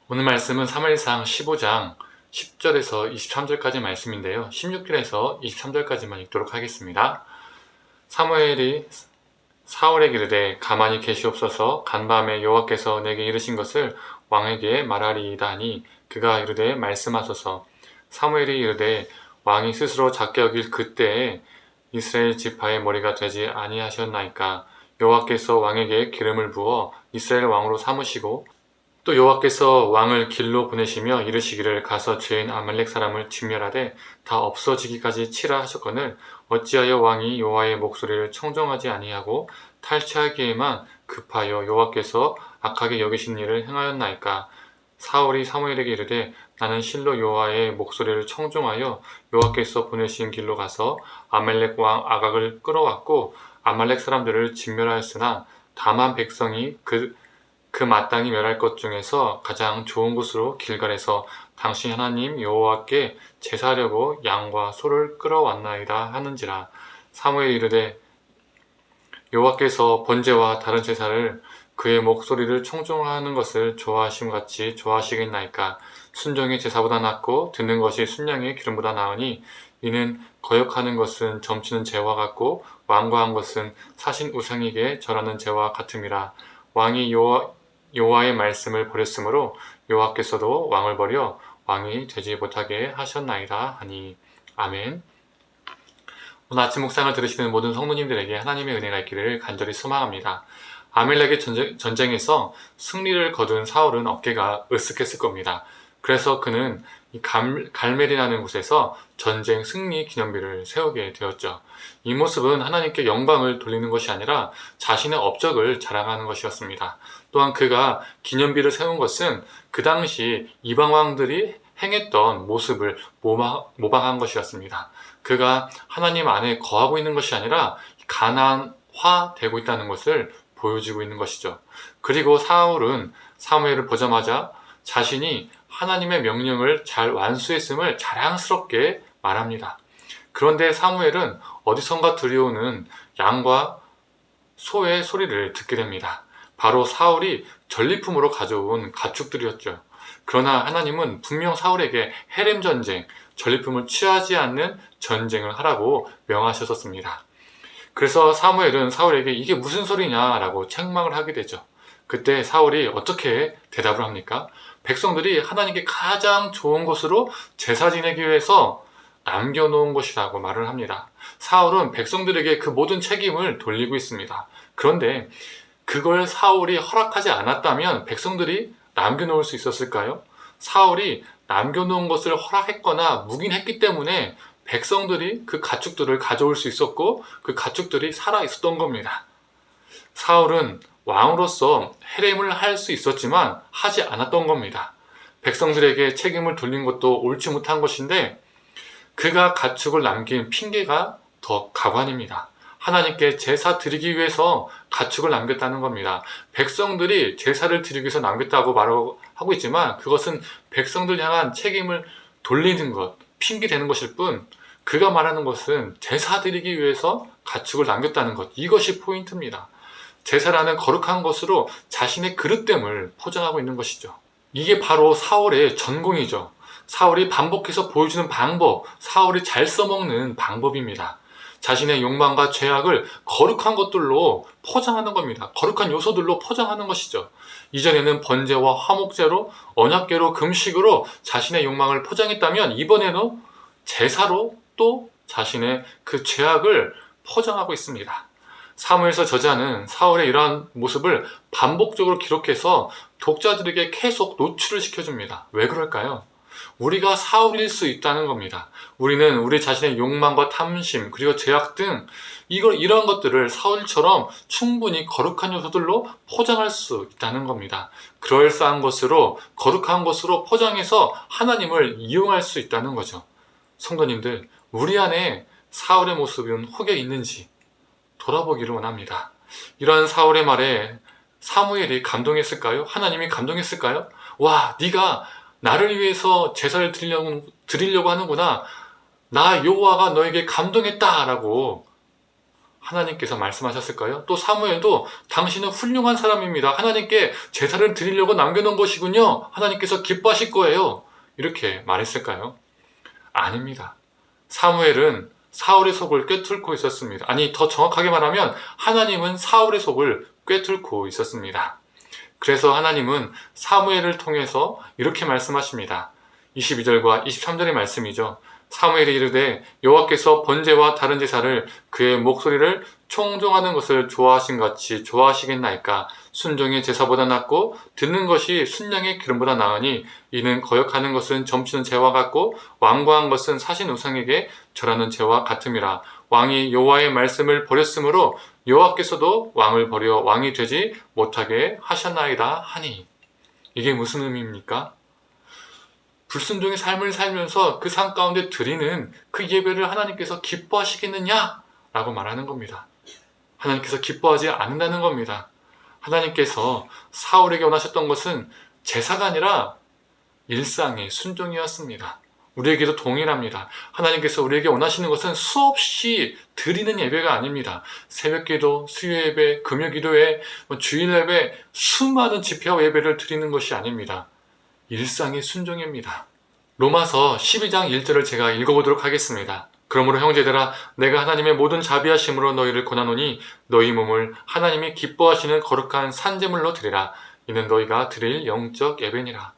오늘 말씀은 사무엘상 15장 10절에서 23절까지 말씀인데요. 16절에서 23절까지만 읽도록 하겠습니다. 사무엘이 사울에게 이르되 가만히 계시옵소서. 간밤에 여호와께서 내게 이르신 것을 왕에게 말하리이다 하니 그가 이르되 말씀하소서. 사무엘이 이르되 왕이 스스로 작게 여길 그때에 이스라엘 지파의 머리가 되지 아니하셨나이까. 여호와께서 왕에게 기름을 부어 이스라엘 왕으로 삼으시고 또 여호와께서 왕을 길로 보내시며 이르시기를 가서 죄인 아말렉 사람을 진멸하되 다 없어지기까지 치라 하셨거늘 어찌하여 왕이 여호와의 목소리를 청종하지 아니하고 탈취하기에만 급하여 여호와께서 악하게 여기신 일을 행하였나이까. 사울이 사무엘에게 이르되 나는 실로 여호와의 목소리를 청종하여 여호와께서 보내신 길로 가서 아말렉 왕 아각을 끌어왔고 아말렉 사람들을 진멸하였으나 다만 백성이 그 마땅히 멸할 것 중에서 가장 좋은 곳으로 길갈에서 당신 하나님 여호와께 제사하려고 양과 소를 끌어왔나이다 하는지라. 사무엘이 이르되 여호와께서 번제와 다른 제사를 그의 목소리를 청종하는 것을 좋아하심 같이 좋아하시겠나이까. 순종이 제사보다 낫고 듣는 것이 순양의 기름보다 나으니 이는 거역하는 것은 점치는 죄와 같고 완고한 것은 사신 우상에게 절하는 죄와 같음이라. 왕이 여호와의 말씀을 버렸으므로 여호와께서도 왕을 버려 왕이 되지 못하게 하셨나이다 하니. 아멘. 오늘 아침 묵상을 들으시는 모든 성도님들에게 하나님의 은혜가 있기를 간절히 소망합니다. 아말렉의 전쟁에서 승리를 거둔 사울은 어깨가 으쓱했을 겁니다. 그래서 그는 이 갈멜이라는 곳에서 전쟁 승리 기념비를 세우게 되었죠. 이 모습은 하나님께 영광을 돌리는 것이 아니라 자신의 업적을 자랑하는 것이었습니다. 또한 그가 기념비를 세운 것은 그 당시 이방 왕들이 행했던 모습을 모방한 것이었습니다. 그가 하나님 안에 거하고 있는 것이 아니라 가난화되고 있다는 것을 보여주고 있는 것이죠. 그리고 사울은 사무엘을 보자마자 자신이 하나님의 명령을 잘 완수했음을 자랑스럽게 말합니다. 그런데 사무엘은 어디선가 들려오는 양과 소의 소리를 듣게 됩니다. 바로 사울이 전리품으로 가져온 가축들이었죠. 그러나 하나님은 분명 사울에게 헤렘 전쟁, 전리품을 취하지 않는 전쟁을 하라고 명하셨었습니다. 그래서 사무엘은 사울에게 이게 무슨 소리냐라고 책망을 하게 되죠. 그때 사울이 어떻게 대답을 합니까? 백성들이 하나님께 가장 좋은 곳으로 제사 지내기 위해서 남겨놓은 것이라고 말을 합니다. 사울은 백성들에게 그 모든 책임을 돌리고 있습니다. 그런데 그걸 사울이 허락하지 않았다면 백성들이 남겨놓을 수 있었을까요? 사울이 남겨놓은 것을 허락했거나 묵인했기 때문에 백성들이 그 가축들을 가져올 수 있었고 그 가축들이 살아 있었던 겁니다. 사울은 왕으로서 헤렘을 할 수 있었지만 하지 않았던 겁니다. 백성들에게 책임을 돌린 것도 옳지 못한 것인데 그가 가축을 남긴 핑계가 더 가관입니다. 하나님께 제사 드리기 위해서 가축을 남겼다는 겁니다. 백성들이 제사를 드리기 위해서 남겼다고 말하고 있지만 그것은 백성들 향한 책임을 돌리는 것, 핑계대는 것일 뿐 그가 말하는 것은 제사 드리기 위해서 가축을 남겼다는 것, 이것이 포인트입니다. 제사라는 거룩한 것으로 자신의 그릇됨을 포장하고 있는 것이죠. 이게 바로 사울의 전공이죠. 사울이 반복해서 보여주는 방법, 사울이 잘 써먹는 방법입니다. 자신의 욕망과 죄악을 거룩한 것들로 포장하는 겁니다. 거룩한 요소들로 포장하는 것이죠. 이전에는 번제와 화목제로, 언약궤로, 금식으로 자신의 욕망을 포장했다면 이번에는 제사로 또 자신의 그 죄악을 포장하고 있습니다. 사무엘서 저자는 사울의 이러한 모습을 반복적으로 기록해서 독자들에게 계속 노출을 시켜줍니다. 왜 그럴까요? 우리가 사울일 수 있다는 겁니다. 우리는 우리 자신의 욕망과 탐심 그리고 죄악 등 이런 것들을 사울처럼 충분히 거룩한 요소들로 포장할 수 있다는 겁니다. 그럴싸한 것으로 거룩한 것으로 포장해서 하나님을 이용할 수 있다는 거죠. 성도님들, 우리 안에 사울의 모습은 혹여 있는지 돌아보기를 원합니다. 이러한 사울의 말에 사무엘이 감동했을까요? 하나님이 감동했을까요? 와, 네가 나를 위해서 제사를 드리려고 하는구나. 나 여호와가 너에게 감동했다라고 하나님께서 말씀하셨을까요? 또 사무엘도 당신은 훌륭한 사람입니다. 하나님께 제사를 드리려고 남겨놓은 것이군요. 하나님께서 기뻐하실 거예요. 이렇게 말했을까요? 아닙니다. 사무엘은 사울의 속을 꿰뚫고 있었습니다. 아니, 더 정확하게 말하면 하나님은 사울의 속을 꿰뚫고 있었습니다. 그래서 하나님은 사무엘을 통해서 이렇게 말씀하십니다. 22절과 23절의 말씀이죠. 사무엘이 이르되 여호와께서 번제와 다른 제사를 그의 목소리를 청종하는 것을 좋아하신 같이 좋아하시겠나이까. 순종의 제사보다 낫고 듣는 것이 순양의 기름보다 나으니 이는 거역하는 것은 점치는 죄와 같고 완고한 것은 사신 우상에게 절하는 죄와 같음이라. 왕이 여호와의 말씀을 버렸으므로 여호와께서도 왕을 버려 왕이 되지 못하게 하셨나이다 하니. 이게 무슨 의미입니까? 불순종의 삶을 살면서 그 삶 가운데 드리는 그 예배를 하나님께서 기뻐하시겠느냐? 라고 말하는 겁니다. 하나님께서 기뻐하지 않는다는 겁니다. 하나님께서 사울에게 원하셨던 것은 제사가 아니라 일상의 순종이었습니다. 우리에게도 동일합니다. 하나님께서 우리에게 원하시는 것은 수없이 드리는 예배가 아닙니다. 새벽기도, 수요예배, 금요기도회, 주일예배, 수많은 집회와 예배를 드리는 것이 아닙니다. 일상의 순종입니다. 로마서 12장 1절을 제가 읽어보도록 하겠습니다. 그러므로 형제들아 내가 하나님의 모든 자비하심으로 너희를 권하노니 너희 몸을 하나님이 기뻐하시는 거룩한 산제물로 드리라. 이는 너희가 드릴 영적 예배니라.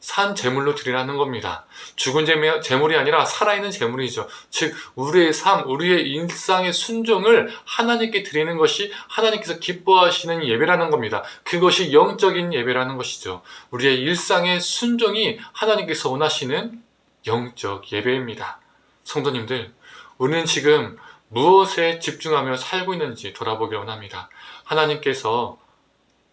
산 제물로 드리라는 겁니다. 죽은 제물이 아니라 살아있는 제물이죠. 즉 우리의 삶, 우리의 일상의 순종을 하나님께 드리는 것이 하나님께서 기뻐하시는 예배라는 겁니다. 그것이 영적인 예배라는 것이죠. 우리의 일상의 순종이 하나님께서 원하시는 영적 예배입니다. 성도님들, 우리는 지금 무엇에 집중하며 살고 있는지 돌아보길 원합니다. 하나님께서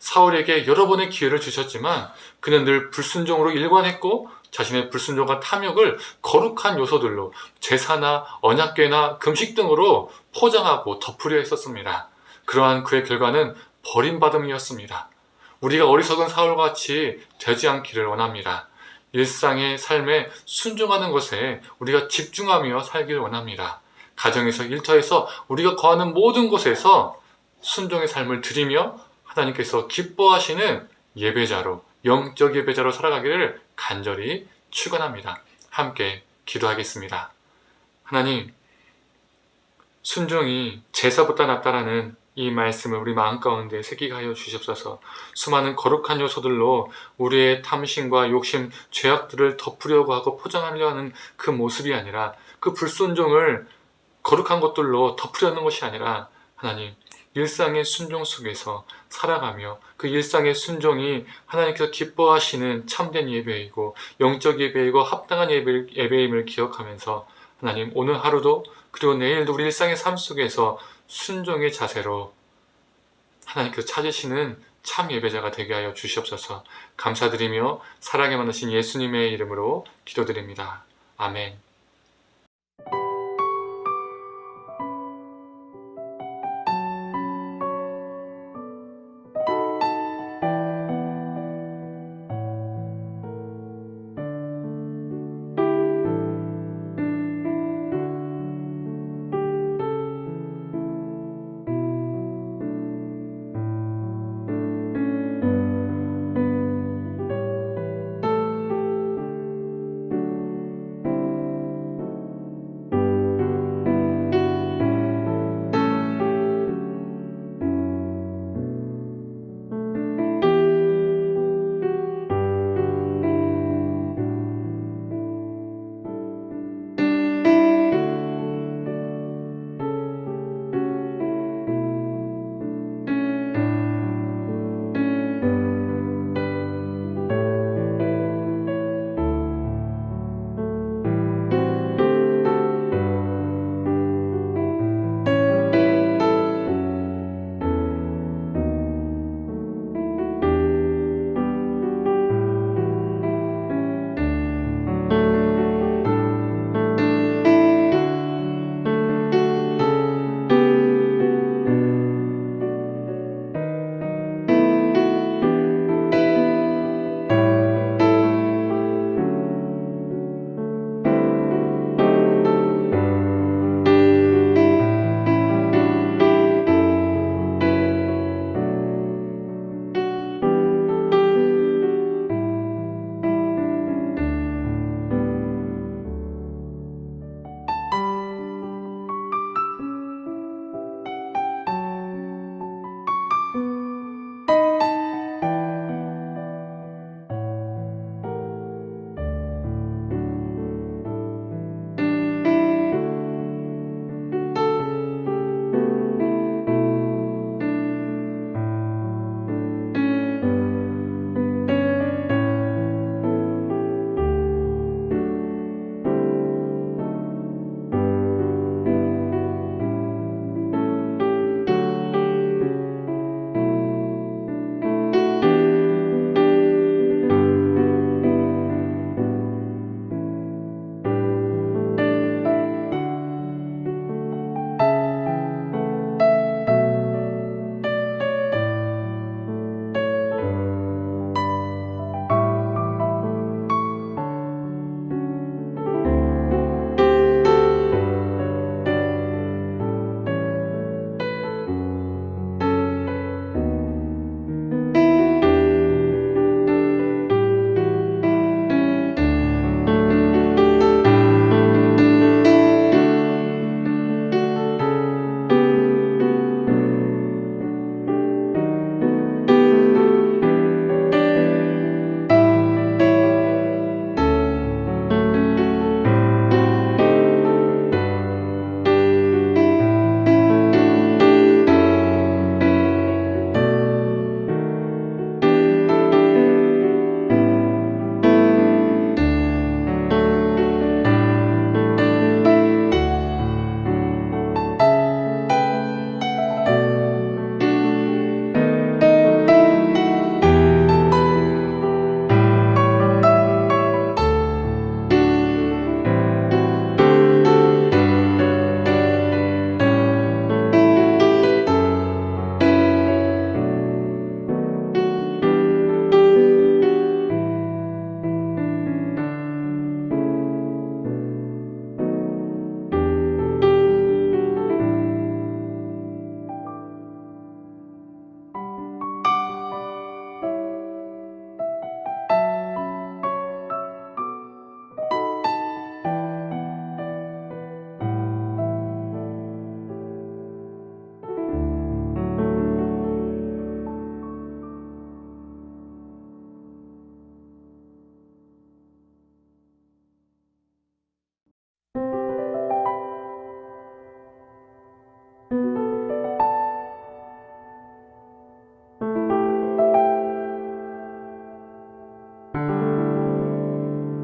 사울에게 여러 번의 기회를 주셨지만 그는 늘 불순종으로 일관했고 자신의 불순종과 탐욕을 거룩한 요소들로 제사나 언약궤나 금식 등으로 포장하고 덮으려 했었습니다. 그러한 그의 결과는 버림받음이었습니다. 우리가 어리석은 사울같이 되지 않기를 원합니다. 일상의 삶에 순종하는 것에 우리가 집중하며 살기를 원합니다. 가정에서, 일터에서, 우리가 거하는 모든 곳에서 순종의 삶을 드리며 하나님께서 기뻐하시는 예배자로, 영적 예배자로 살아가기를 간절히 축원합니다. 함께 기도하겠습니다. 하나님, 순종이 제사보다 낫다라는 이 말씀을 우리 마음 가운데 새기게 하여 주시옵소서. 수많은 거룩한 요소들로 우리의 탐심과 욕심, 죄악들을 덮으려고 하고 포장하려 하는 그 모습이 아니라, 그 불순종을 거룩한 것들로 덮으려는 것이 아니라 하나님, 일상의 순종 속에서 살아가며 그 일상의 순종이 하나님께서 기뻐하시는 참된 예배이고 영적 예배이고 합당한 예배임을 기억하면서 하나님, 오늘 하루도 그리고 내일도 우리 일상의 삶 속에서 순종의 자세로 하나님께서 찾으시는 참 예배자가 되게 하여 주시옵소서. 감사드리며 사랑에 많으신 예수님의 이름으로 기도드립니다. 아멘.